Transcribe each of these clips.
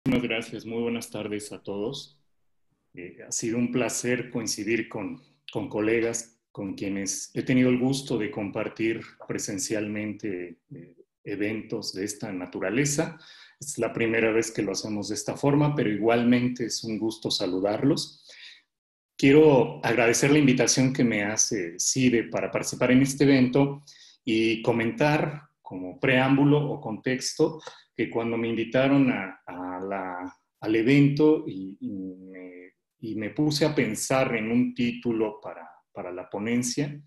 Muchas gracias, muy buenas tardes a todos. Ha sido un placer coincidir con colegas con quienes he tenido el gusto de compartir presencialmente eventos de esta naturaleza. Es la primera vez que lo hacemos de esta forma, pero igualmente es un gusto saludarlos. Quiero agradecer la invitación que me hace CIDE para participar en este evento y comentar como preámbulo o contexto que cuando me invitaron al evento y me puse a pensar en un título para la ponencia,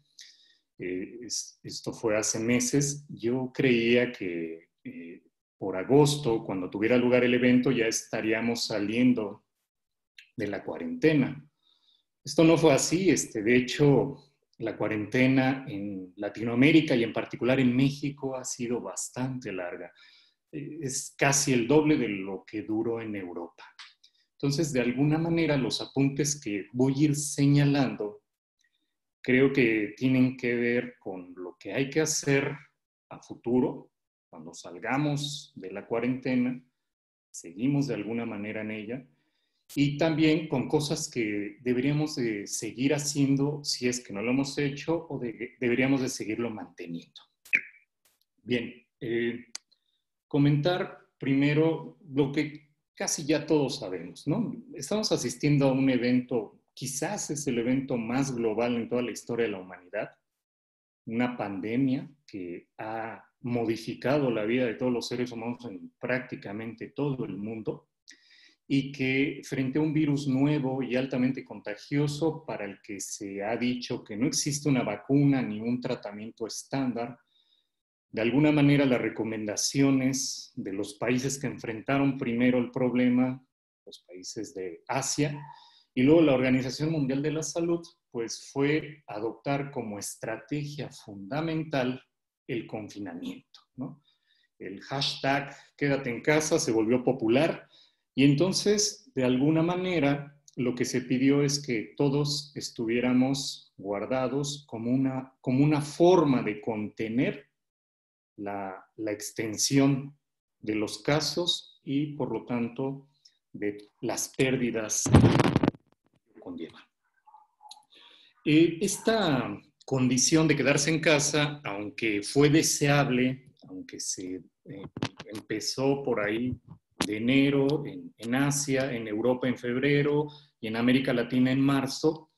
esto fue hace meses, yo creía que por agosto, cuando tuviera lugar el evento, ya estaríamos saliendo de la cuarentena. Esto no fue así, de hecho, la cuarentena en Latinoamérica y en particular en México ha sido bastante larga. Es casi el doble de lo que duró en Europa. Entonces, de alguna manera, los apuntes que voy a ir señalando creo que tienen que ver con lo que hay que hacer a futuro, cuando salgamos de la cuarentena, seguimos de alguna manera en ella, y también con cosas que deberíamos de seguir haciendo si es que no lo hemos hecho o deberíamos de seguirlo manteniendo. Bien, comentar primero lo que casi ya todos sabemos, ¿no? Estamos asistiendo a un evento, quizás es el evento más global en toda la historia de la humanidad, una pandemia que ha modificado la vida de todos los seres humanos en prácticamente todo el mundo y que frente a un virus nuevo y altamente contagioso para el que se ha dicho que no existe una vacuna ni un tratamiento estándar, de alguna manera las recomendaciones de los países que enfrentaron primero el problema, los países de Asia, y luego la Organización Mundial de la Salud, pues fue adoptar como estrategia fundamental el confinamiento, ¿no? El hashtag quédate en casa se volvió popular y entonces, de alguna manera, lo que se pidió es que todos estuviéramos guardados como una forma de contener la extensión de los casos y, por lo tanto, de las pérdidas que conllevan. Esta condición de quedarse en casa, aunque fue deseable, aunque se empezó por ahí de enero en Asia, en Europa en febrero y en América Latina en marzo,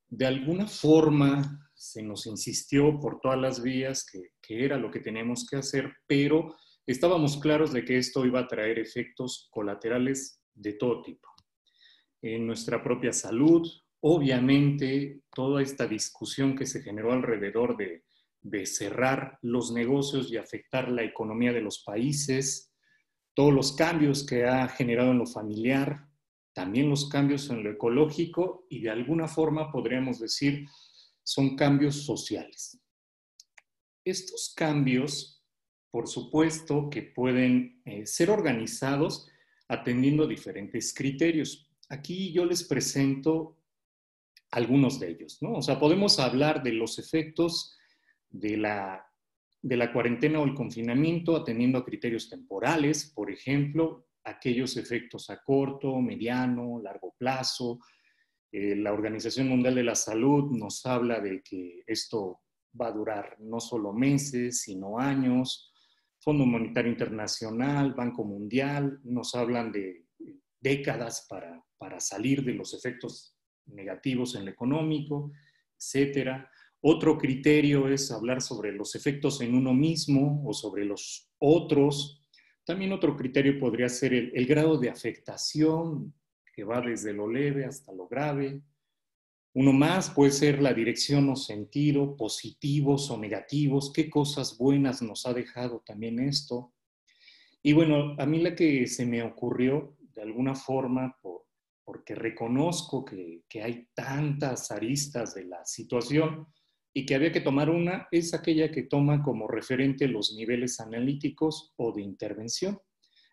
de alguna forma se nos insistió por todas las vías que era lo que teníamos que hacer, pero estábamos claros de que esto iba a traer efectos colaterales de todo tipo. En nuestra propia salud, obviamente, toda esta discusión que se generó alrededor de cerrar los negocios y afectar la economía de los países, todos los cambios que ha generado en lo familiar, también los cambios en lo ecológico y de alguna forma podríamos decir son cambios sociales. Estos cambios, por supuesto, que pueden ser organizados atendiendo diferentes criterios. Aquí yo les presento algunos de ellos, ¿no? O sea, podemos hablar de los efectos de la cuarentena o el confinamiento atendiendo a criterios temporales, por ejemplo, aquellos efectos a corto, mediano, largo plazo. La Organización Mundial de la Salud nos habla de que esto va a durar no solo meses, sino años. Fondo Monetario Internacional, Banco Mundial, nos hablan de décadas para salir de los efectos negativos en lo económico, etcétera. Otro criterio es hablar sobre los efectos en uno mismo o sobre los otros. También otro criterio podría ser el grado de afectación, que va desde lo leve hasta lo grave. Uno más puede ser la dirección o sentido, positivos o negativos, qué cosas buenas nos ha dejado también esto. Y bueno, a mí la que se me ocurrió, de alguna forma, porque reconozco que hay tantas aristas de la situación y que había que tomar una, es aquella que toma como referente los niveles analíticos o de intervención.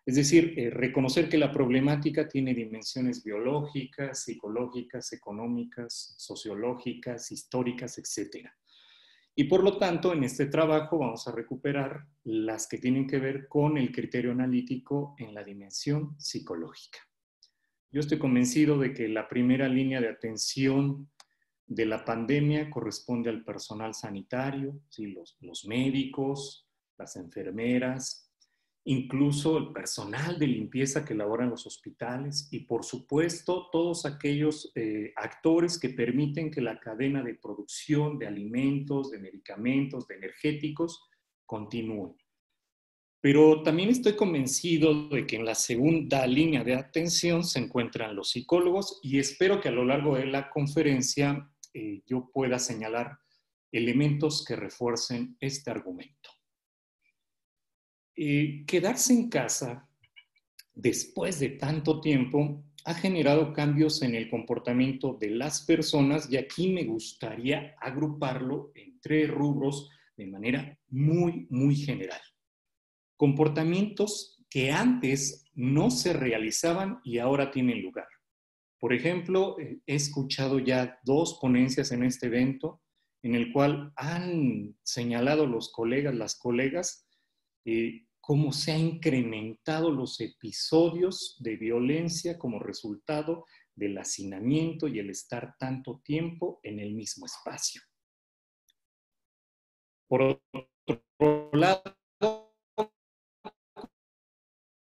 Es decir, reconocer que la problemática tiene dimensiones biológicas, psicológicas, económicas, sociológicas, históricas, etcétera. Y por lo tanto, en este trabajo vamos a recuperar las que tienen que ver con el criterio analítico en la dimensión psicológica. Yo estoy convencido de que la primera línea de atención de la pandemia corresponde al personal sanitario, ¿sí? los médicos, las enfermeras, incluso el personal de limpieza que labora en los hospitales y, por supuesto, todos aquellos actores que permiten que la cadena de producción de alimentos, de medicamentos, de energéticos continúe. Pero también estoy convencido de que en la segunda línea de atención se encuentran los psicólogos y espero que a lo largo de la conferencia yo pueda señalar elementos que refuercen este argumento. Quedarse en casa después de tanto tiempo ha generado cambios en el comportamiento de las personas y aquí me gustaría agruparlo en 3 rubros de manera muy general. Comportamientos que antes no se realizaban y ahora tienen lugar. Por ejemplo, he escuchado ya 2 ponencias en este evento en el cual han señalado los colegas, las colegas, cómo se han incrementado los episodios de violencia como resultado del hacinamiento y el estar tanto tiempo en el mismo espacio. Por otro lado,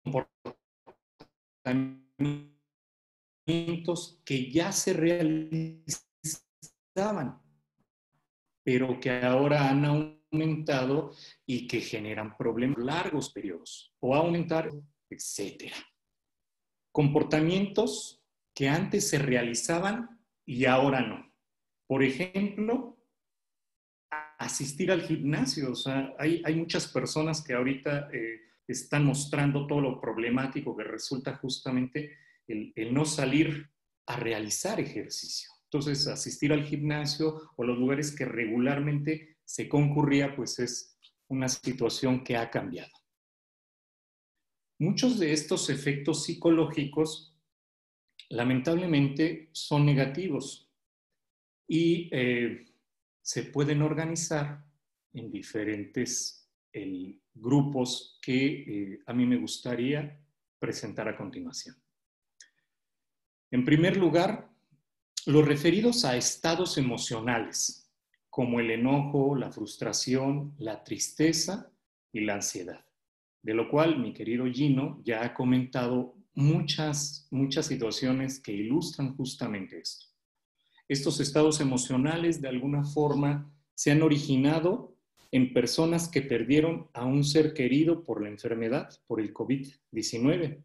comportamientos que ya se realizaban, pero que ahora han aumentado y que generan problemas largos periodos, o aumentar, etcétera. Comportamientos que antes se realizaban y ahora no. Por ejemplo, asistir al gimnasio. O sea, hay muchas personas que ahorita están mostrando todo lo problemático que resulta justamente el no salir a realizar ejercicio. Entonces, asistir al gimnasio o los lugares que regularmente se concurría, pues es una situación que ha cambiado. Muchos de estos efectos psicológicos, lamentablemente, son negativos y se pueden organizar en diferentes grupos que a mí me gustaría presentar a continuación. En primer lugar, los referidos a estados emocionales, como el enojo, la frustración, la tristeza y la ansiedad, de lo cual mi querido Gino ya ha comentado muchas situaciones que ilustran justamente esto. Estos estados emocionales de alguna forma se han originado en personas que perdieron a un ser querido por la enfermedad, por el COVID-19,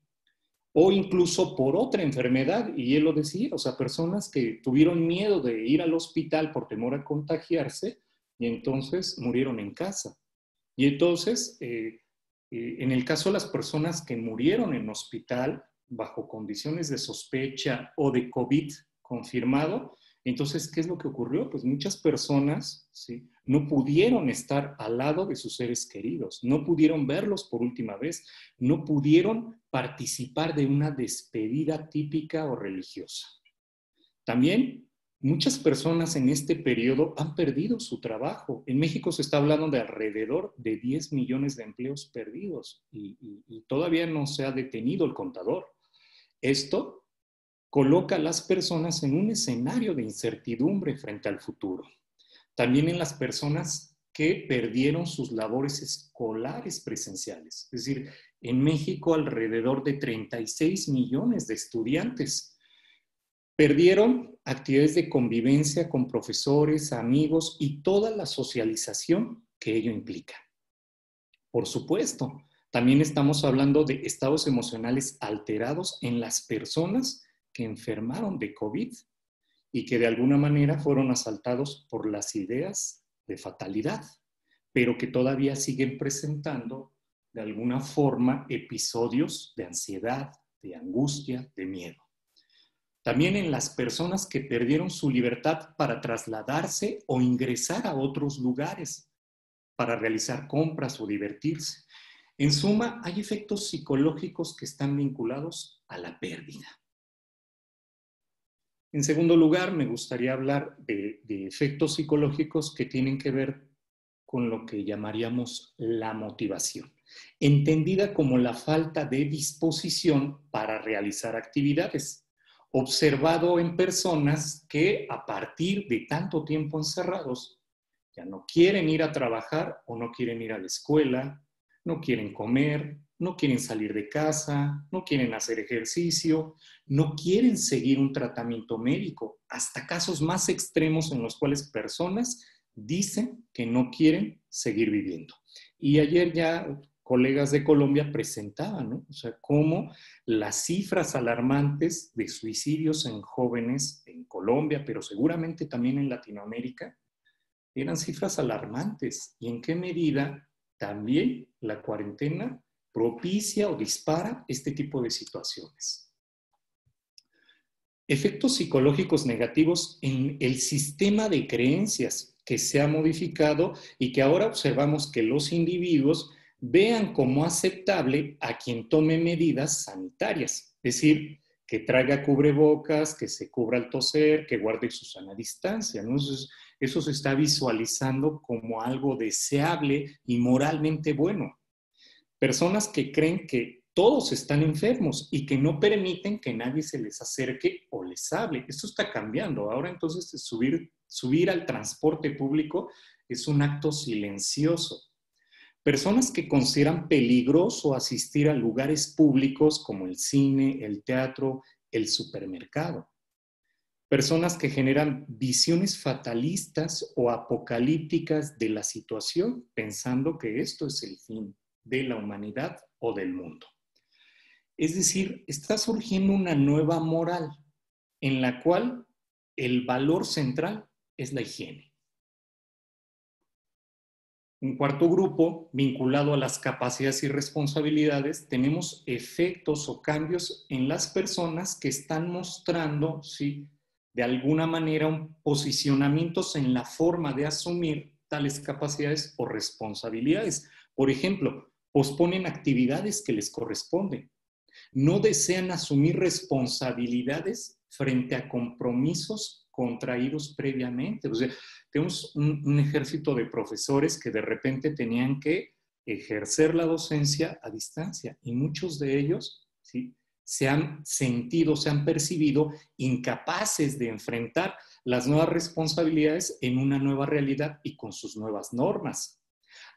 o incluso por otra enfermedad, y él lo decía, o sea, personas que tuvieron miedo de ir al hospital por temor a contagiarse y entonces murieron en casa. Y entonces, en el caso de las personas que murieron en hospital bajo condiciones de sospecha o de COVID confirmado, entonces, ¿qué es lo que ocurrió? Pues muchas personas, ¿sí?, no pudieron estar al lado de sus seres queridos, no pudieron verlos por última vez, no pudieron participar de una despedida típica o religiosa. También muchas personas en este periodo han perdido su trabajo. En México se está hablando de alrededor de 10 millones de empleos perdidos y todavía no se ha detenido el contador. Esto coloca a las personas en un escenario de incertidumbre frente al futuro. También en las personas que perdieron sus labores escolares presenciales. Es decir, en México alrededor de 36 millones de estudiantes perdieron actividades de convivencia con profesores, amigos y toda la socialización que ello implica. Por supuesto, también estamos hablando de estados emocionales alterados en las personas que enfermaron de COVID y que de alguna manera fueron asaltados por las ideas de fatalidad, pero que todavía siguen presentando de alguna forma episodios de ansiedad, de angustia, de miedo. También en las personas que perdieron su libertad para trasladarse o ingresar a otros lugares, para realizar compras o divertirse. En suma, hay efectos psicológicos que están vinculados a la pérdida. En segundo lugar, me gustaría hablar de efectos psicológicos que tienen que ver con lo que llamaríamos la motivación, entendida como la falta de disposición para realizar actividades, observado en personas que a partir de tanto tiempo encerrados ya no quieren ir a trabajar o no quieren ir a la escuela, no quieren comer, no quieren salir de casa, no quieren hacer ejercicio, no quieren seguir un tratamiento médico, hasta casos más extremos en los cuales personas dicen que no quieren seguir viviendo. Y ayer ya colegas de Colombia presentaban, ¿no? O sea, cómo las cifras alarmantes de suicidios en jóvenes en Colombia, pero seguramente también en Latinoamérica, eran cifras alarmantes. ¿Y en qué medida también la cuarentena propicia o dispara este tipo de situaciones? Efectos psicológicos negativos en el sistema de creencias que se ha modificado y que ahora observamos que los individuos vean como aceptable a quien tome medidas sanitarias, es decir, que traiga cubrebocas, que se cubra al toser, que guarde su sana distancia, ¿no? Eso se está visualizando como algo deseable y moralmente bueno. Personas que creen que todos están enfermos y que no permiten que nadie se les acerque o les hable. Esto está cambiando. Ahora entonces subir al transporte público es un acto silencioso. Personas que consideran peligroso asistir a lugares públicos como el cine, el teatro, el supermercado. Personas que generan visiones fatalistas o apocalípticas de la situación, pensando que esto es el fin de la humanidad o del mundo. Es decir, está surgiendo una nueva moral en la cual el valor central es la higiene. Un cuarto grupo, vinculado a las capacidades y responsabilidades, tenemos efectos o cambios en las personas que están mostrando, ¿sí?, de alguna manera, posicionamientos en la forma de asumir tales capacidades o responsabilidades. Por ejemplo, posponen actividades que les corresponden. No desean asumir responsabilidades frente a compromisos contraídos previamente. O sea, tenemos un ejército de profesores que de repente tenían que ejercer la docencia a distancia y muchos de ellos, ¿sí?, se han sentido, se han percibido incapaces de enfrentar las nuevas responsabilidades en una nueva realidad y con sus nuevas normas.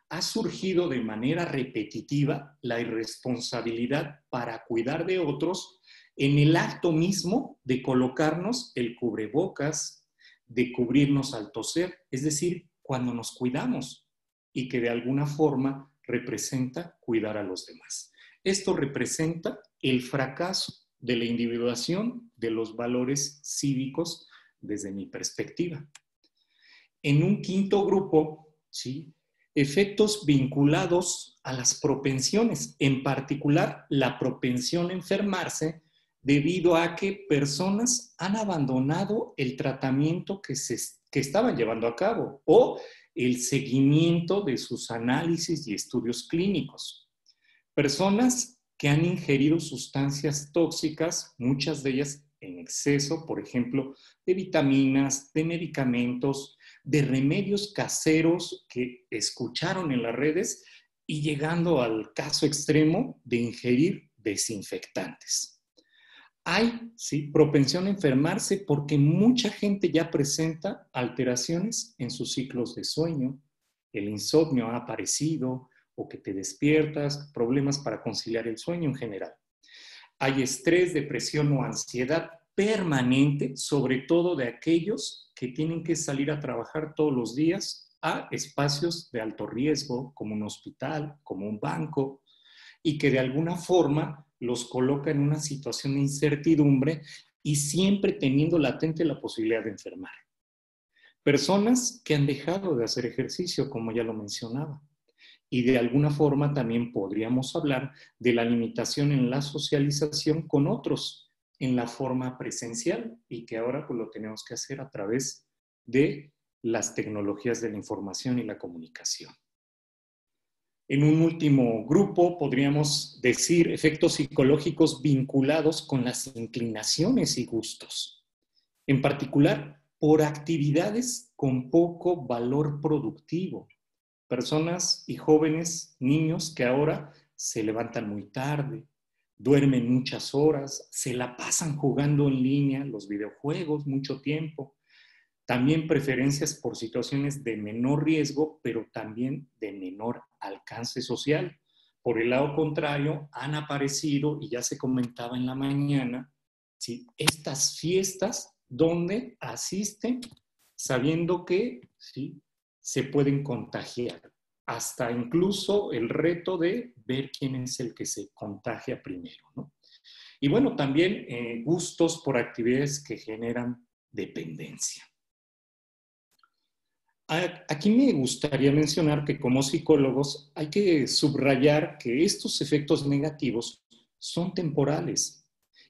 Ha surgido de manera repetitiva la irresponsabilidad para cuidar de otros en el acto mismo de colocarnos el cubrebocas, de cubrirnos al toser, es decir, cuando nos cuidamos y que de alguna forma representa cuidar a los demás. Esto representa el fracaso de la individuación de los valores cívicos desde mi perspectiva. En un quinto grupo, ¿sí?, efectos vinculados a las propensiones, en particular la propensión a enfermarse debido a que personas han abandonado el tratamiento que estaban llevando a cabo o el seguimiento de sus análisis y estudios clínicos. Personas que han ingerido sustancias tóxicas, muchas de ellas en exceso, por ejemplo, de vitaminas, de medicamentos, de remedios caseros que escucharon en las redes y llegando al caso extremo de ingerir desinfectantes. Hay, sí, propensión a enfermarse porque mucha gente ya presenta alteraciones en sus ciclos de sueño. El insomnio ha aparecido o que te despiertas, problemas para conciliar el sueño en general. Hay estrés, depresión o ansiedad permanente, sobre todo de aquellos que tienen que salir a trabajar todos los días a espacios de alto riesgo, como un hospital, como un banco, y que de alguna forma los coloca en una situación de incertidumbre y siempre teniendo latente la posibilidad de enfermar. Personas que han dejado de hacer ejercicio, como ya lo mencionaba. Y de alguna forma también podríamos hablar de la limitación en la socialización con otros en la forma presencial y que ahora pues lo tenemos que hacer a través de las tecnologías de la información y la comunicación. En un último grupo podríamos decir efectos psicológicos vinculados con las inclinaciones y gustos, en particular por actividades con poco valor productivo. Personas y jóvenes, niños que ahora se levantan muy tarde, duermen muchas horas, se la pasan jugando en línea, los videojuegos, mucho tiempo. También preferencias por situaciones de menor riesgo, pero también de menor alcance social. Por el lado contrario, han aparecido, y ya se comentaba en la mañana, ¿sí?, estas fiestas donde asisten sabiendo que, ¿sí?, se pueden contagiar. Hasta incluso el reto de ver quién es el que se contagia primero, ¿no? Y bueno, también gustos por actividades que generan dependencia. Aquí me gustaría mencionar que como psicólogos hay que subrayar que estos efectos negativos son temporales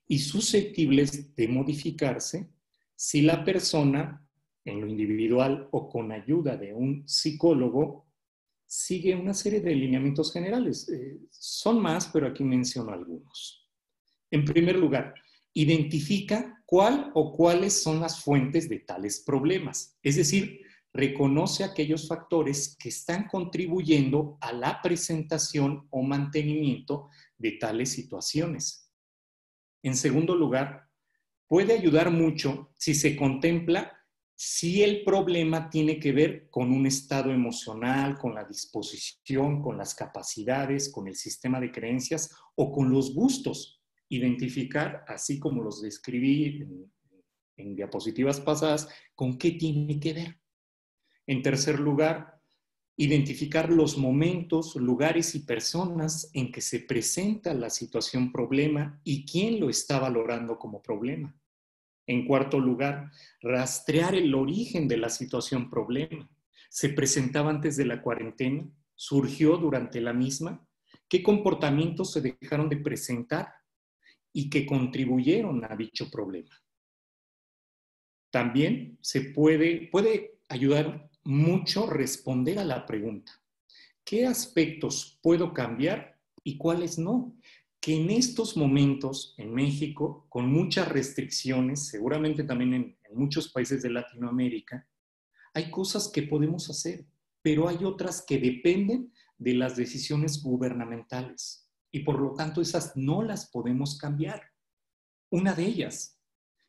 y susceptibles de modificarse si la persona, en lo individual o con ayuda de un psicólogo, sigue una serie de lineamientos generales. Son más, pero aquí menciono algunos. En primer lugar, identifica cuál o cuáles son las fuentes de tales problemas. Es decir, reconoce aquellos factores que están contribuyendo a la presentación o mantenimiento de tales situaciones. En segundo lugar, puede ayudar mucho si se contempla si el problema tiene que ver con un estado emocional, con la disposición, con las capacidades, con el sistema de creencias o con los gustos. Identificar, así como los describí en diapositivas pasadas, con qué tiene que ver. En tercer lugar, identificar los momentos, lugares y personas en que se presenta la situación problema y quién lo está valorando como problema. En cuarto lugar, rastrear el origen de la situación problema. ¿Se presentaba antes de la cuarentena? ¿Surgió durante la misma? ¿Qué comportamientos se dejaron de presentar y que contribuyeron a dicho problema? También se puede ayudar mucho responder a la pregunta: ¿qué aspectos puedo cambiar y cuáles no? Que en estos momentos en México, con muchas restricciones, seguramente también en muchos países de Latinoamérica, hay cosas que podemos hacer, pero hay otras que dependen de las decisiones gubernamentales y por lo tanto esas no las podemos cambiar. Una de ellas,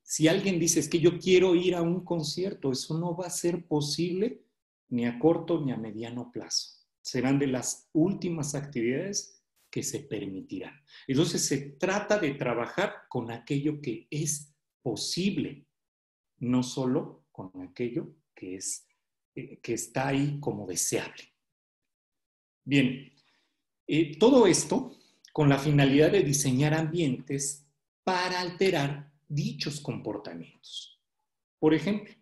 si alguien dice es que yo quiero ir a un concierto, eso no va a ser posible ni a corto ni a mediano plazo. Serán de las últimas actividades que se permitirán. Entonces se trata de trabajar con aquello que es posible, no solo con aquello que está ahí como deseable. Bien, todo esto con la finalidad de diseñar ambientes para alterar dichos comportamientos. Por ejemplo,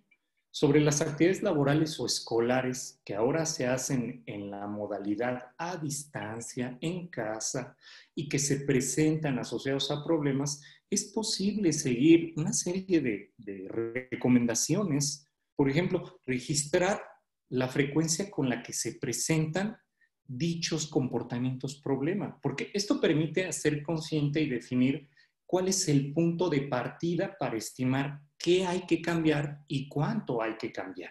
sobre las actividades laborales o escolares que ahora se hacen en la modalidad a distancia, en casa, y que se presentan asociados a problemas, es posible seguir una serie de recomendaciones. Por ejemplo, registrar la frecuencia con la que se presentan dichos comportamientos problema, porque esto permite ser consciente y definir cuál es el punto de partida para estimar qué hay que cambiar y cuánto hay que cambiar.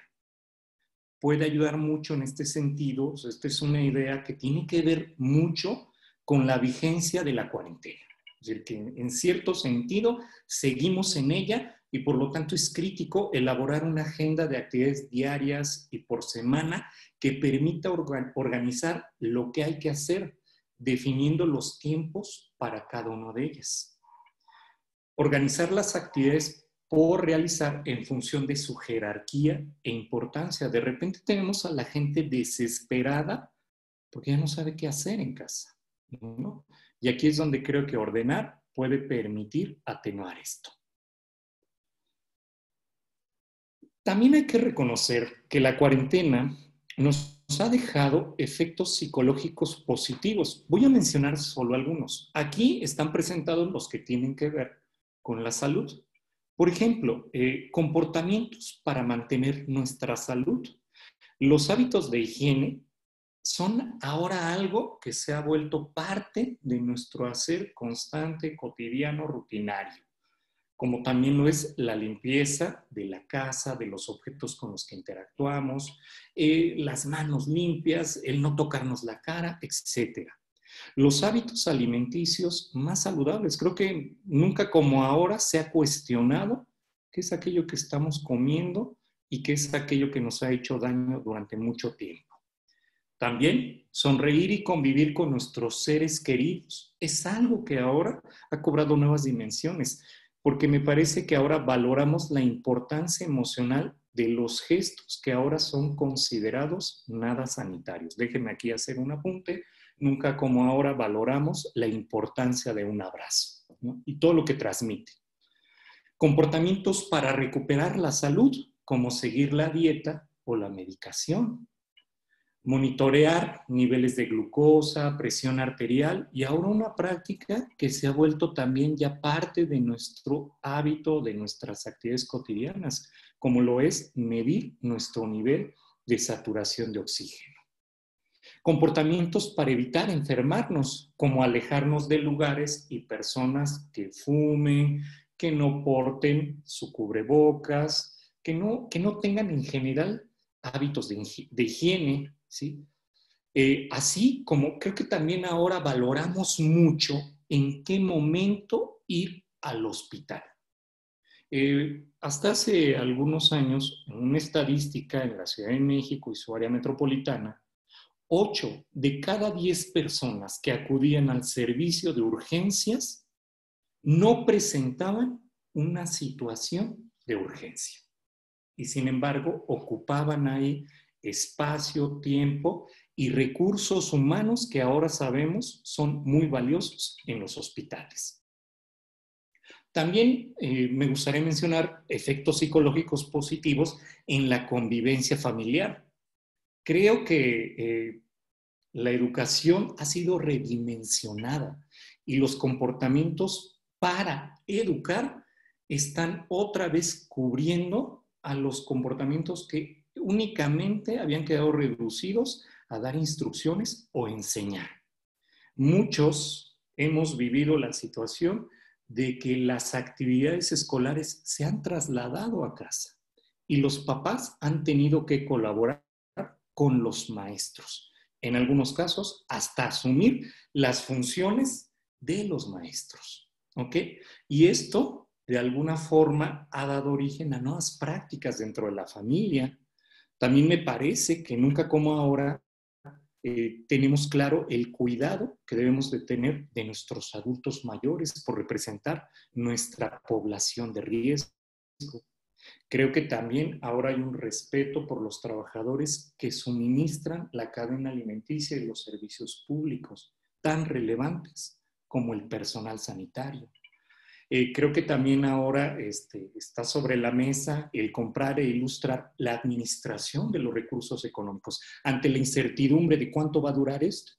Puede ayudar mucho en este sentido. O sea, esta es una idea que tiene que ver mucho con la vigencia de la cuarentena. Es decir, que en cierto sentido seguimos en ella y por lo tanto es crítico elaborar una agenda de actividades diarias y por semana que permita organizar lo que hay que hacer, definiendo los tiempos para cada una de ellas. Organizar las actividades por realizar en función de su jerarquía e importancia. De repente tenemos a la gente desesperada porque ya no sabe qué hacer en casa, ¿no? Y aquí es donde creo que ordenar puede permitir atenuar esto. También hay que reconocer que la cuarentena nos ha dejado efectos psicológicos positivos. Voy a mencionar solo algunos. Aquí están presentados los que tienen que ver con la salud. Por ejemplo, comportamientos para mantener nuestra salud. Los hábitos de higiene son ahora algo que se ha vuelto parte de nuestro hacer constante, cotidiano, rutinario. como también lo es la limpieza de la casa, de los objetos con los que interactuamos, las manos limpias, el no tocarnos la cara, etc. Los hábitos alimenticios más saludables. Creo que nunca como ahora se ha cuestionado qué es aquello que estamos comiendo y qué es aquello que nos ha hecho daño durante mucho tiempo. También sonreír y convivir con nuestros seres queridos es algo que ahora ha cobrado nuevas dimensiones, porque me parece que ahora valoramos la importancia emocional de los gestos que ahora son considerados nada sanitarios. Déjenme aquí hacer un apunte. Nunca como ahora valoramos la importancia de un abrazo, ¿no? Y todo lo que transmite. Comportamientos para recuperar la salud, como seguir la dieta o la medicación. Monitorear niveles de glucosa, presión arterial y ahora una práctica que se ha vuelto también ya parte de nuestro hábito, de nuestras actividades cotidianas, como lo es medir nuestro nivel de saturación de oxígeno. Comportamientos para evitar enfermarnos, como alejarnos de lugares y personas que fumen, que no porten su cubrebocas, que no tengan en general hábitos de higiene, ¿sí? Así como creo que también ahora valoramos mucho en qué momento ir al hospital. Hasta hace algunos años, en una estadística en la Ciudad de México y su área metropolitana, 8 de cada 10 personas que acudían al servicio de urgencias no presentaban una situación de urgencia. Y sin embargo, ocupaban ahí espacio, tiempo y recursos humanos que ahora sabemos son muy valiosos en los hospitales. También me gustaría mencionar efectos psicológicos positivos en la convivencia familiar. Creo que la educación ha sido redimensionada y los comportamientos para educar están otra vez cubriendo a los comportamientos que únicamente habían quedado reducidos a dar instrucciones o enseñar. Muchos hemos vivido la situación de que las actividades escolares se han trasladado a casa y los papás han tenido que colaborar con los maestros. En algunos casos, hasta asumir las funciones de los maestros. ¿Ok? Y esto, de alguna forma, ha dado origen a nuevas prácticas dentro de la familia. También me parece que nunca como ahora tenemos claro el cuidado que debemos de tener de nuestros adultos mayores por representar nuestra población de riesgo. Creo que también ahora hay un respeto por los trabajadores que suministran la cadena alimenticia y los servicios públicos tan relevantes como el personal sanitario. Creo que también ahora está sobre la mesa el comprar e ilustrar la administración de los recursos económicos. Ante la incertidumbre de cuánto va a durar esto,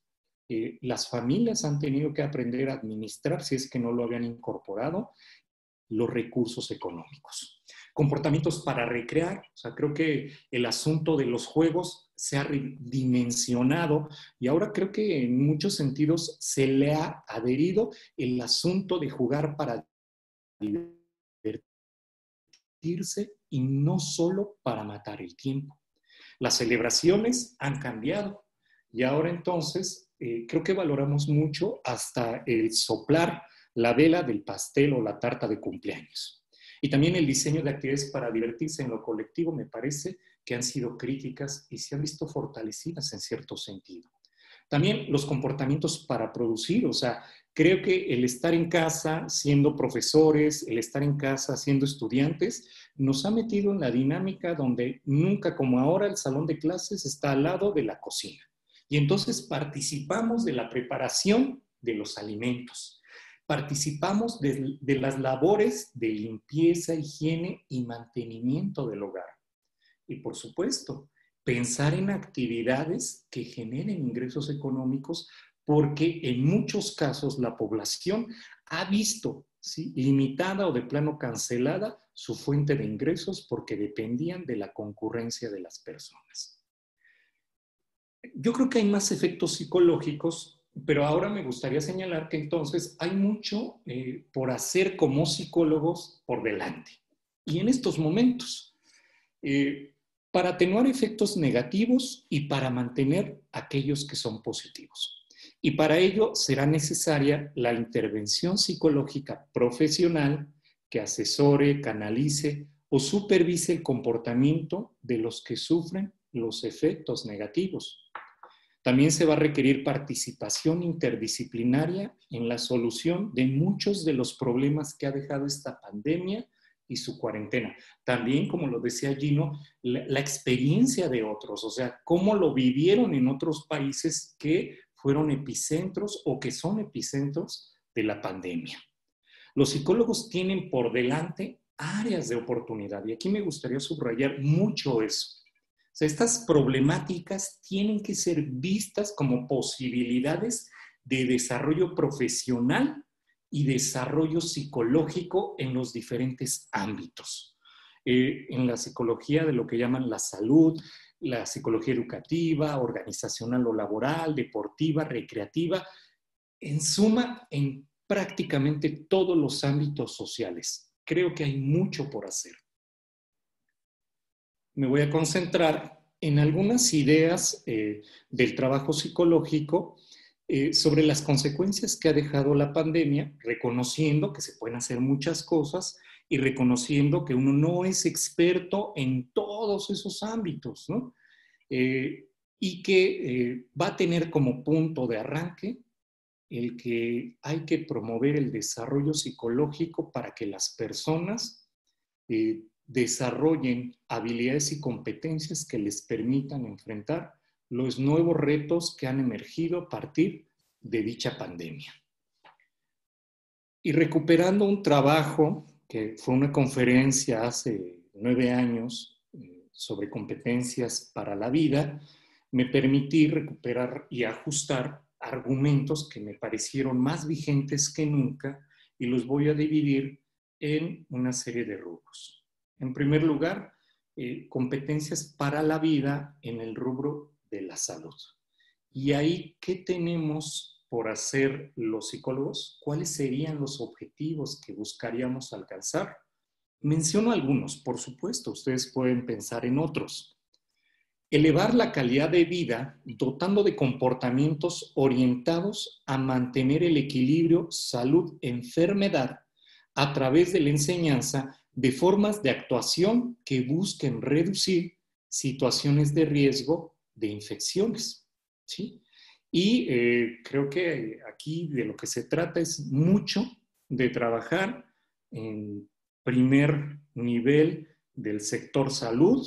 las familias han tenido que aprender a administrar, si es que no lo habían incorporado, los recursos económicos. Comportamientos para recrear, o sea, creo que el asunto de los juegos se ha redimensionado y ahora creo que en muchos sentidos se le ha adherido el asunto de jugar para divertirse y no solo para matar el tiempo. Las celebraciones han cambiado y ahora entonces creo que valoramos mucho hasta el soplar la vela del pastel o la tarta de cumpleaños. Y también el diseño de actividades para divertirse en lo colectivo me parece que han sido críticas y se han visto fortalecidas en cierto sentido. También los comportamientos para producir, o sea, creo que el estar en casa siendo profesores, el estar en casa siendo estudiantes, nos ha metido en la dinámica donde nunca como ahora el salón de clases está al lado de la cocina. Y entonces participamos de la preparación de los alimentos. Participamos de las labores de limpieza, higiene y mantenimiento del hogar. Y por supuesto, pensar en actividades que generen ingresos económicos, porque en muchos casos la población ha visto, ¿sí?, limitada o de plano cancelada su fuente de ingresos porque dependían de la concurrencia de las personas. Yo creo que hay más efectos psicológicos Pero ahora me gustaría señalar que entonces hay mucho por hacer como psicólogos por delante. Y en estos momentos, para atenuar efectos negativos y para mantener aquellos que son positivos. Y para ello será necesaria la intervención psicológica profesional que asesore, canalice o supervise el comportamiento de los que sufren los efectos negativos. También se va a requerir participación interdisciplinaria en la solución de muchos de los problemas que ha dejado esta pandemia y su cuarentena. También, como lo decía Gino, la experiencia de otros, o sea, cómo lo vivieron en otros países que fueron epicentros o que son epicentros de la pandemia. Los psicólogos tienen por delante áreas de oportunidad y aquí me gustaría subrayar mucho eso. O sea, estas problemáticas tienen que ser vistas como posibilidades de desarrollo profesional y desarrollo psicológico en los diferentes ámbitos. En la psicología de lo que llaman la salud, la psicología educativa, organizacional o laboral, deportiva, recreativa, en suma, en prácticamente todos los ámbitos sociales. Creo que hay mucho por hacer. Me voy a concentrar en algunas ideas del trabajo psicológico sobre las consecuencias que ha dejado la pandemia, reconociendo que se pueden hacer muchas cosas y reconociendo que uno no es experto en todos esos ámbitos, ¿no? Y que va a tener como punto de arranque el que hay que promover el desarrollo psicológico para que las personas desarrollen habilidades y competencias que les permitan enfrentar los nuevos retos que han emergido a partir de dicha pandemia. Y recuperando un trabajo que fue una conferencia hace 9 años sobre competencias para la vida, me permití recuperar y ajustar argumentos que me parecieron más vigentes que nunca y los voy a dividir en una serie de rubros. En primer lugar, competencias para la vida en el rubro de la salud. Y ahí, ¿qué tenemos por hacer los psicólogos? ¿Cuáles serían los objetivos que buscaríamos alcanzar? Menciono algunos, por supuesto, ustedes pueden pensar en otros. Elevar la calidad de vida dotando de comportamientos orientados a mantener el equilibrio salud-enfermedad a través de la enseñanza de formas de actuación que busquen reducir situaciones de riesgo de infecciones, ¿sí? Y creo que aquí de lo que se trata es mucho de trabajar en primer nivel del sector salud,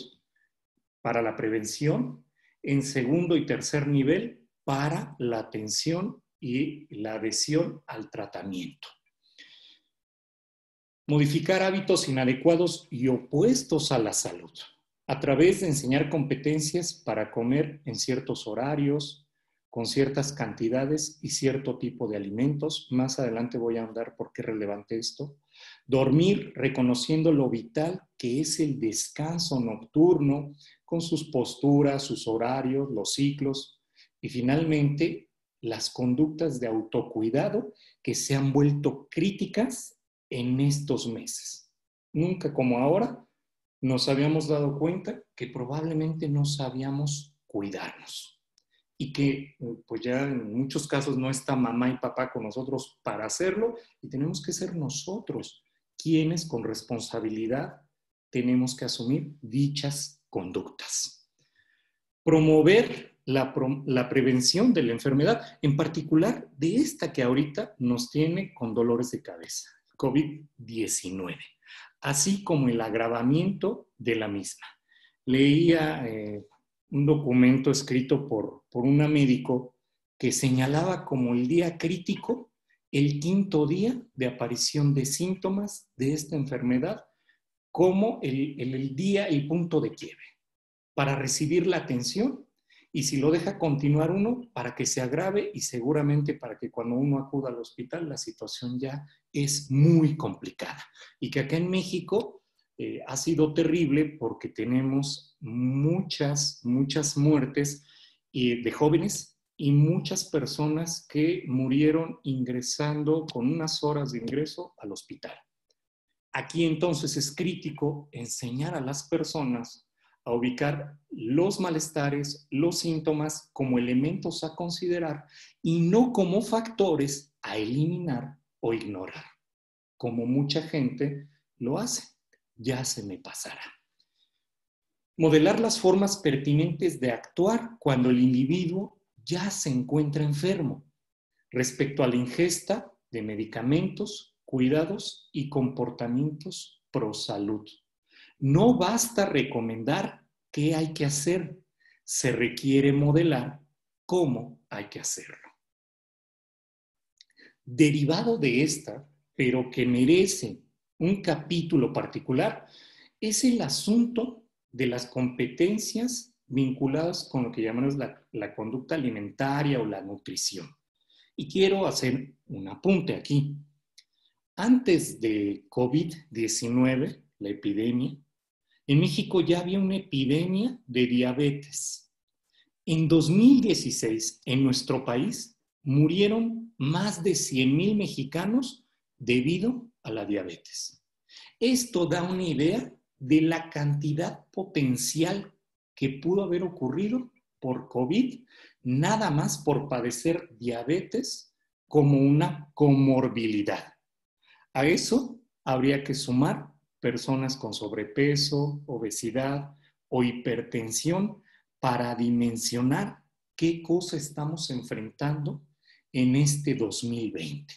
para la prevención, en segundo y tercer nivel para la atención y la adhesión al tratamiento. Modificar hábitos inadecuados y opuestos a la salud, a través de enseñar competencias para comer en ciertos horarios, con ciertas cantidades y cierto tipo de alimentos. Más adelante voy a ahondar por qué es relevante esto. Dormir reconociendo lo vital que es el descanso nocturno, con sus posturas, sus horarios, los ciclos. Y finalmente, las conductas de autocuidado que se han vuelto críticas en estos meses. Nunca como ahora nos habíamos dado cuenta que probablemente no sabíamos cuidarnos y que pues ya en muchos casos no está mamá y papá con nosotros para hacerlo y tenemos que ser nosotros quienes con responsabilidad tenemos que asumir dichas conductas. Promover la prevención de la enfermedad, en particular de esta que ahorita nos tiene con dolores de cabeza, COVID-19, así como el agravamiento de la misma. Leía un documento escrito por una médico que señalaba como el día crítico el 5.º día de aparición de síntomas de esta enfermedad como el día, el punto de quiebre, para recibir la atención y si lo deja continuar uno, para que se agrave y seguramente para que cuando uno acuda al hospital la situación ya es muy complicada. Y que acá en México ha sido terrible porque tenemos muchas muertes de jóvenes y muchas personas que murieron ingresando con unas horas de ingreso al hospital. Aquí entonces es crítico enseñar a las personas a ubicar los malestares, los síntomas como elementos a considerar y no como factores a eliminar o ignorar, como mucha gente lo hace. Ya se me pasará. Modelar las formas pertinentes de actuar cuando el individuo ya se encuentra enfermo respecto a la ingesta de medicamentos, cuidados y comportamientos pro salud. No basta recomendar qué hay que hacer, se requiere modelar cómo hay que hacerlo. Derivado de esta, pero que merece un capítulo particular, es el asunto de las competencias vinculadas con lo que llamamos la conducta alimentaria o la nutrición. Y quiero hacer un apunte aquí. Antes de COVID-19, la epidemia, en México ya había una epidemia de diabetes. En 2016, en nuestro país, murieron más de 100,000 mexicanos debido a la diabetes. Esto da una idea de la cantidad potencial que pudo haber ocurrido por COVID, nada más por padecer diabetes como una comorbilidad. A eso habría que sumar personas con sobrepeso, obesidad o hipertensión para dimensionar qué cosa estamos enfrentando en este 2020.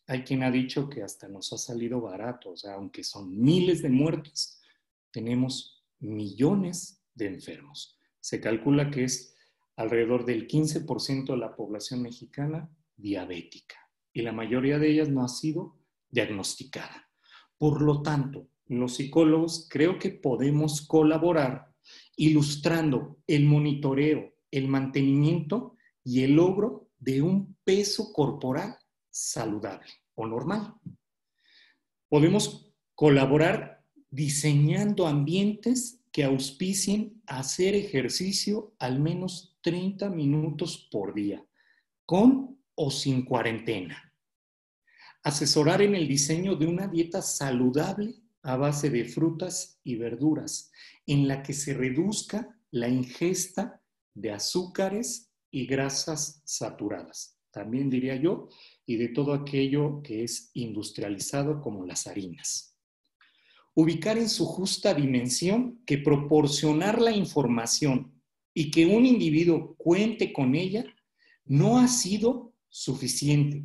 Hay quien ha dicho que hasta nos ha salido barato, o sea, aunque son miles de muertos, tenemos millones de enfermos. Se calcula que es alrededor del 15% de la población mexicana diabética y la mayoría de ellas no ha sido diagnosticada. Por lo tanto, los psicólogos creo que podemos colaborar ilustrando el monitoreo, el mantenimiento y el logro de un peso corporal saludable o normal. Podemos colaborar diseñando ambientes que auspicien hacer ejercicio al menos 30 minutos por día, con o sin cuarentena. Asesorar en el diseño de una dieta saludable a base de frutas y verduras, en la que se reduzca la ingesta de azúcares y grasas saturadas. También diría yo, y de todo aquello que es industrializado como las harinas. Ubicar en su justa dimensión que proporcionar la información y que un individuo cuente con ella no ha sido suficiente.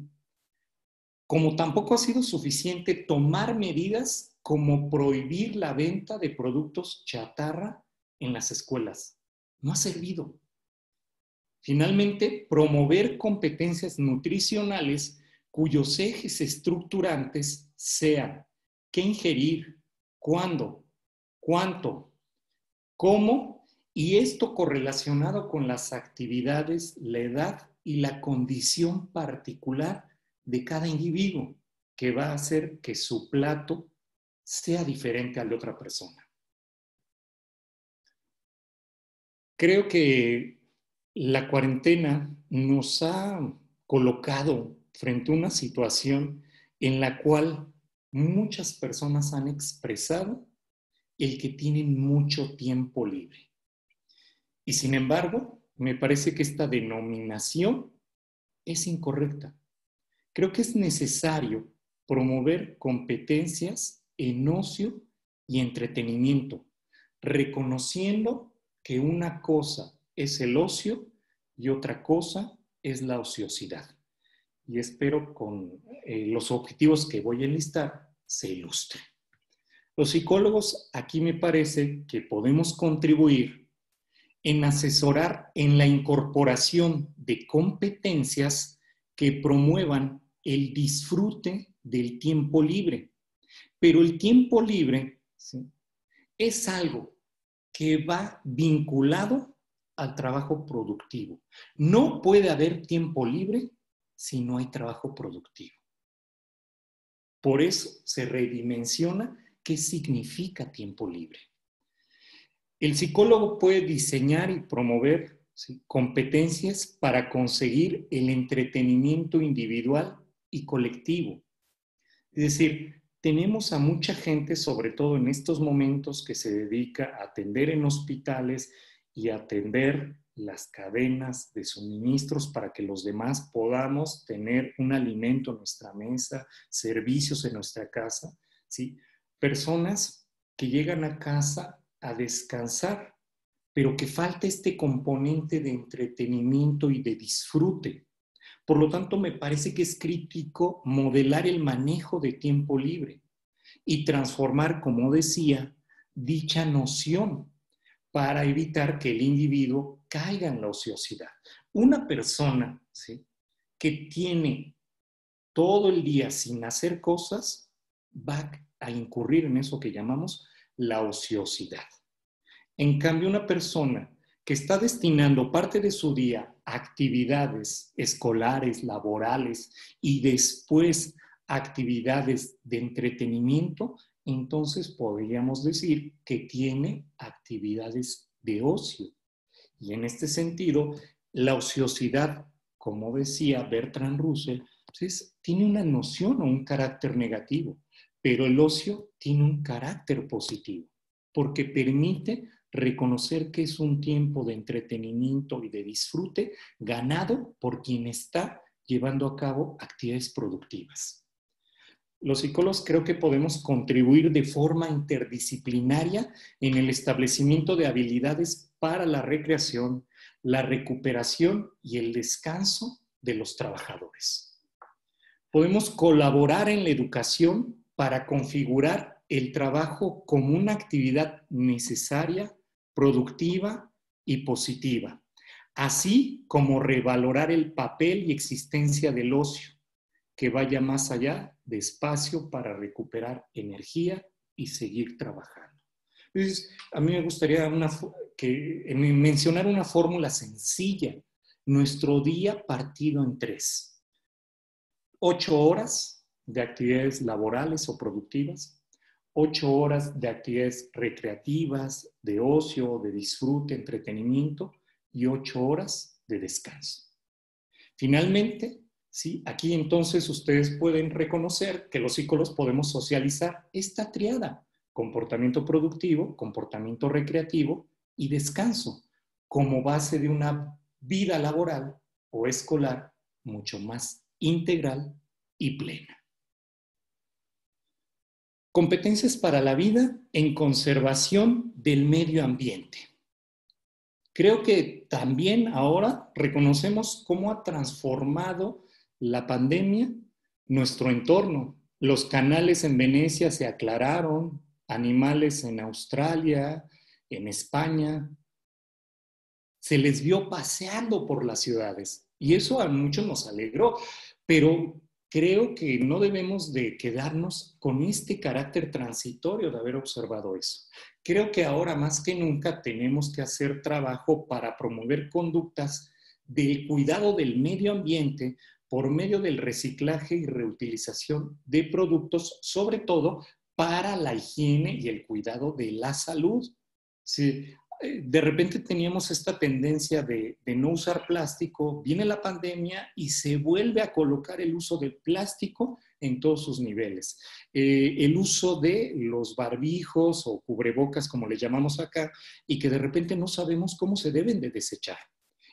Como tampoco ha sido suficiente tomar medidas como prohibir la venta de productos chatarra en las escuelas. No ha servido. Finalmente, promover competencias nutricionales cuyos ejes estructurantes sean qué ingerir, cuándo, cuánto, cómo, y esto correlacionado con las actividades, la edad y la condición particular de cada individuo, que va a hacer que su plato sea diferente al de otra persona. Creo que la cuarentena nos ha colocado frente a una situación en la cual muchas personas han expresado el que tienen mucho tiempo libre. Y sin embargo, me parece que esta denominación es incorrecta. Creo que es necesario promover competencias en ocio y entretenimiento, reconociendo que una cosa es el ocio y otra cosa es la ociosidad. Y espero con los objetivos que voy a enlistar se ilustre. Los psicólogos aquí me parece que podemos contribuir en asesorar en la incorporación de competencias que promuevan el disfrute del tiempo libre. Pero el tiempo libre, ¿sí?, es algo que va vinculado al trabajo productivo. No puede haber tiempo libre si no hay trabajo productivo. Por eso se redimensiona qué significa tiempo libre. El psicólogo puede diseñar y promover ¿sí? Competencias para conseguir el entretenimiento individual y colectivo. Es decir, tenemos a mucha gente, sobre todo en estos momentos, que se dedica a atender en hospitales y a atender las cadenas de suministros para que los demás podamos tener un alimento en nuestra mesa, servicios en nuestra casa, ¿sí? Personas que llegan a casa a descansar, pero que falta este componente de entretenimiento y de disfrute. Por lo tanto, me parece que es crítico modelar el manejo de tiempo libre y transformar, como decía, dicha noción para evitar que el individuo caiga en la ociosidad. Una persona, ¿sí?, que tiene todo el día sin hacer cosas va a incurrir en eso que llamamos la ociosidad. En cambio, una persona que está destinando parte de su día a actividades escolares, laborales y después actividades de entretenimiento, entonces podríamos decir que tiene actividades de ocio. Y en este sentido, la ociosidad, como decía Bertrand Russell, pues tiene una noción o un carácter negativo, pero el ocio tiene un carácter positivo, porque permite reconocer que es un tiempo de entretenimiento y de disfrute ganado por quien está llevando a cabo actividades productivas. Los psicólogos creo que podemos contribuir de forma interdisciplinaria en el establecimiento de habilidades para la recreación, la recuperación y el descanso de los trabajadores. Podemos colaborar en la educación para configurar el trabajo como una actividad necesaria, productiva y positiva, así como revalorar el papel y existencia del ocio, que vaya más allá de espacio para recuperar energía y seguir trabajando. Entonces, a mí me gustaría mencionar una fórmula sencilla. Nuestro día partido en 3. 8 horas de actividades laborales o productivas, 8 horas de actividades recreativas, de ocio, de disfrute, entretenimiento y 8 horas de descanso. Finalmente, ¿sí?, aquí entonces ustedes pueden reconocer que los psicólogos podemos socializar esta triada: comportamiento productivo, comportamiento recreativo y descanso, como base de una vida laboral o escolar mucho más integral y plena. Competencias para la vida en conservación del medio ambiente. Creo que también ahora reconocemos cómo ha transformado la pandemia nuestro entorno. Los canales en Venecia se aclararon, animales en Australia, en España, se les vio paseando por las ciudades y eso a muchos nos alegró, pero creo que no debemos de quedarnos con este carácter transitorio de haber observado eso. Creo que ahora más que nunca tenemos que hacer trabajo para promover conductas del cuidado del medio ambiente por medio del reciclaje y reutilización de productos, sobre todo para la higiene y el cuidado de la salud. Sí, de repente teníamos esta tendencia de no usar plástico, viene la pandemia y se vuelve a colocar el uso del plástico en todos sus niveles. El uso de los barbijos o cubrebocas, como le llamamos acá, y que de repente no sabemos cómo se deben de desechar.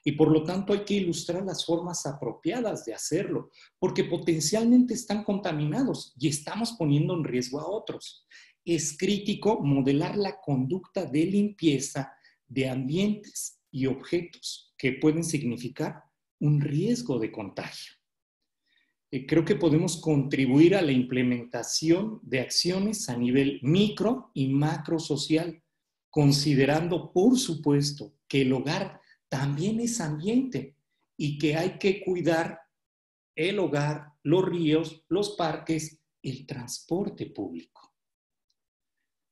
Y por lo tanto hay que ilustrar las formas apropiadas de hacerlo, porque potencialmente están contaminados y estamos poniendo en riesgo a otros. Es crítico modelar la conducta de limpieza de ambientes y objetos que pueden significar un riesgo de contagio. Creo que podemos contribuir a la implementación de acciones a nivel micro y macro social, considerando, por supuesto, que el hogar también es ambiente y que hay que cuidar el hogar, los ríos, los parques, el transporte público.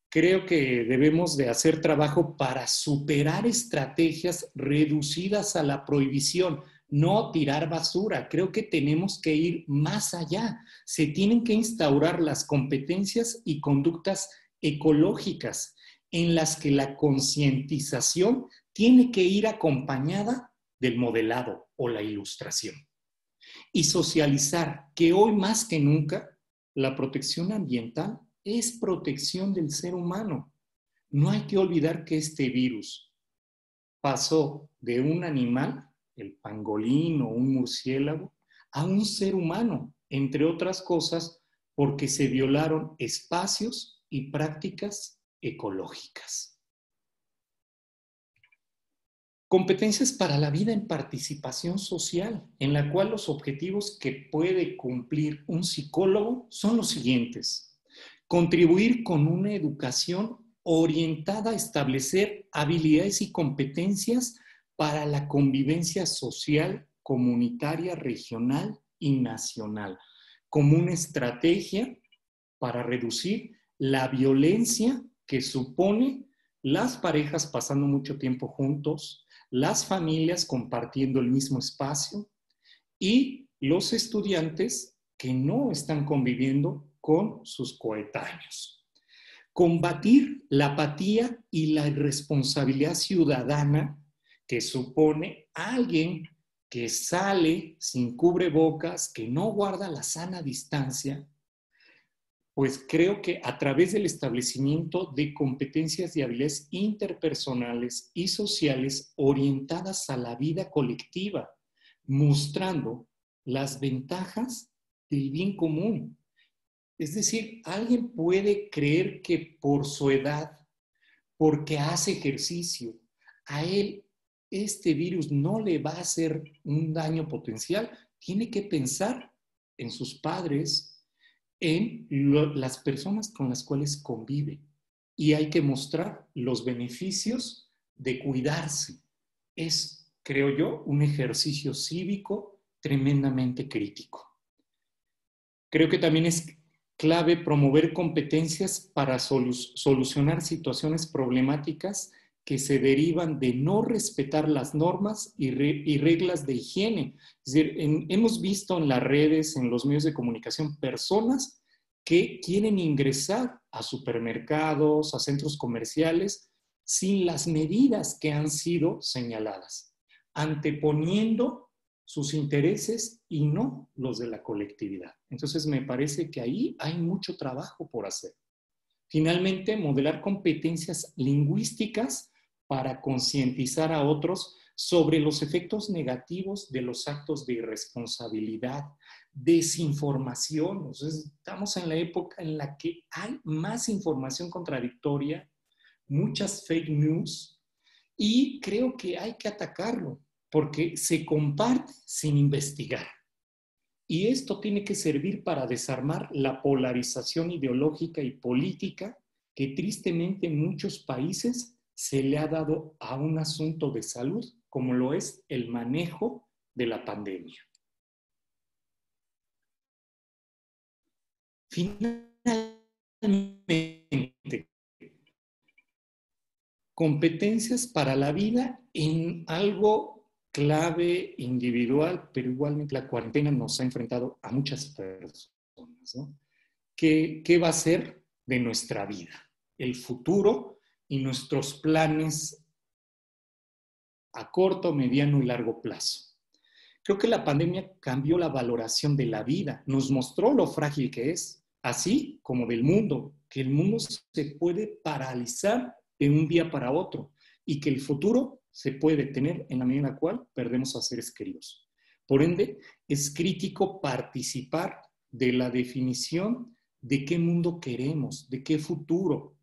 Creo que debemos de hacer trabajo para superar estrategias reducidas a la prohibición, no tirar basura. Creo que tenemos que ir más allá. Se tienen que instaurar las competencias y conductas ecológicas en las que la concientización tiene que ir acompañada del modelado o la ilustración. Y socializar que hoy más que nunca la protección ambiental es protección del ser humano. No hay que olvidar que este virus pasó de un animal, el pangolín o un murciélago, a un ser humano, entre otras cosas, porque se violaron espacios y prácticas ecológicas. Competencias para la vida en participación social, en la cual los objetivos que puede cumplir un psicólogo son los siguientes: contribuir con una educación orientada a establecer habilidades y competencias para la convivencia social, comunitaria, regional y nacional, como una estrategia para reducir la violencia que supone las parejas pasando mucho tiempo juntos, las familias compartiendo el mismo espacio y los estudiantes que no están conviviendo con sus coetáneos. Combatir la apatía y la irresponsabilidad ciudadana que supone alguien que sale sin cubrebocas, que no guarda la sana distancia. Pues creo que a través del establecimiento de competencias y habilidades interpersonales y sociales orientadas a la vida colectiva, mostrando las ventajas del bien común. Es decir, alguien puede creer que por su edad, porque hace ejercicio, a él este virus no le va a hacer un daño potencial. Tiene que pensar en sus padres, en las personas con las cuales convive. Y hay que mostrar los beneficios de cuidarse. Es, creo yo, un ejercicio cívico tremendamente crítico. Creo que también es clave promover competencias para solucionar situaciones problemáticas que se derivan de no respetar las normas y reglas de higiene. Es decir, hemos visto en las redes, en los medios de comunicación, personas que quieren ingresar a supermercados, a centros comerciales, sin las medidas que han sido señaladas, anteponiendo sus intereses y no los de la colectividad. Entonces, me parece que ahí hay mucho trabajo por hacer. Finalmente, modelar competencias lingüísticas para concientizar a otros sobre los efectos negativos de los actos de irresponsabilidad, desinformación. O sea, estamos en la época en la que hay más información contradictoria, muchas fake news, y creo que hay que atacarlo porque se comparte sin investigar. Y esto tiene que servir para desarmar la polarización ideológica y política que tristemente en muchos países se le ha dado a un asunto de salud, como lo es el manejo de la pandemia. Finalmente, competencias para la vida en algo clave, individual, pero igualmente la cuarentena nos ha enfrentado a muchas personas, ¿no? ¿Qué va a ser de nuestra vida? El futuro y nuestros planes a corto, mediano y largo plazo. Creo que la pandemia cambió la valoración de la vida, nos mostró lo frágil que es, así como del mundo, que el mundo se puede paralizar de un día para otro y que el futuro se puede detener en la medida en la cual perdemos a seres queridos. Por ende, es crítico participar de la definición de qué mundo queremos, de qué futuro.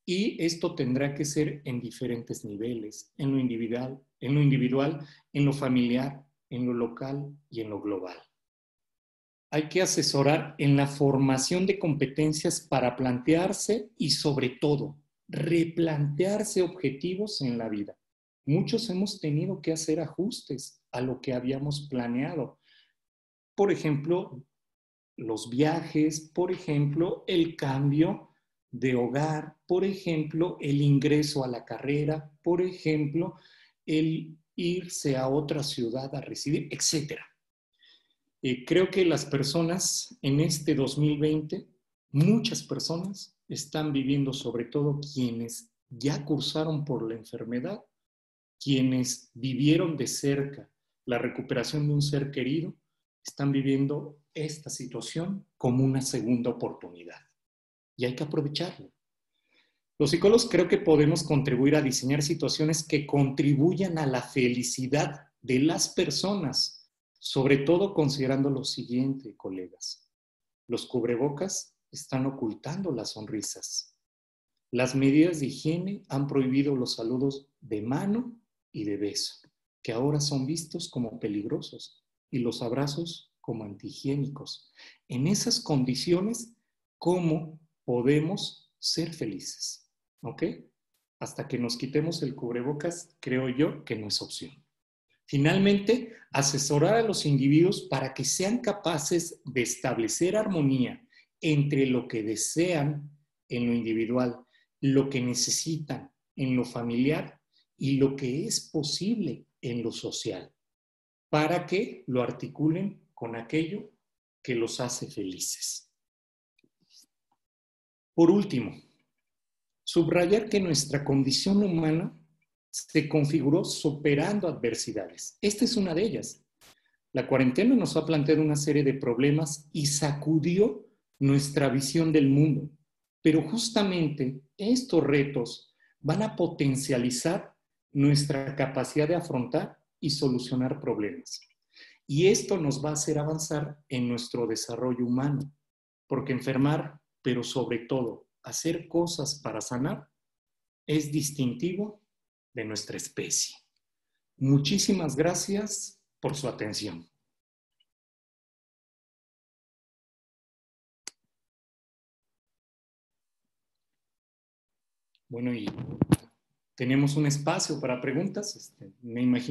Y esto tendrá que ser en diferentes niveles, en lo individual, en lo familiar, en lo local y en lo global. Hay que asesorar en la formación de competencias para plantearse y sobre todo replantearse objetivos en la vida. Muchos hemos tenido que hacer ajustes a lo que habíamos planeado. Por ejemplo, los viajes, por ejemplo, el cambio de hogar, por ejemplo, el ingreso a la carrera, por ejemplo, el irse a otra ciudad a residir, etc. Creo que las personas en este 2020, muchas personas están viviendo, sobre todo quienes ya cursaron por la enfermedad, quienes vivieron de cerca la recuperación de un ser querido, están viviendo esta situación como una segunda oportunidad. Y hay que aprovecharlo. Los psicólogos creo que podemos contribuir a diseñar situaciones que contribuyan a la felicidad de las personas, sobre todo considerando lo siguiente, colegas. Los cubrebocas están ocultando las sonrisas. Las medidas de higiene han prohibido los saludos de mano y de beso, que ahora son vistos como peligrosos, y los abrazos como antihigiénicos. En esas condiciones, ¿cómo podemos ser felices? ¿Ok? Hasta que nos quitemos el cubrebocas, creo yo que no es opción. Finalmente, asesorar a los individuos para que sean capaces de establecer armonía entre lo que desean en lo individual, lo que necesitan en lo familiar y lo que es posible en lo social, para que lo articulen con aquello que los hace felices. Por último, subrayar que nuestra condición humana se configuró superando adversidades. Esta es una de ellas. La cuarentena nos ha planteado una serie de problemas y sacudió nuestra visión del mundo. Pero justamente estos retos van a potencializar nuestra capacidad de afrontar y solucionar problemas. Y esto nos va a hacer avanzar en nuestro desarrollo humano, porque enfermar, pero sobre todo hacer cosas para sanar, es distintivo de nuestra especie. Muchísimas gracias por su atención. Bueno, y tenemos un espacio para preguntas. Me imagino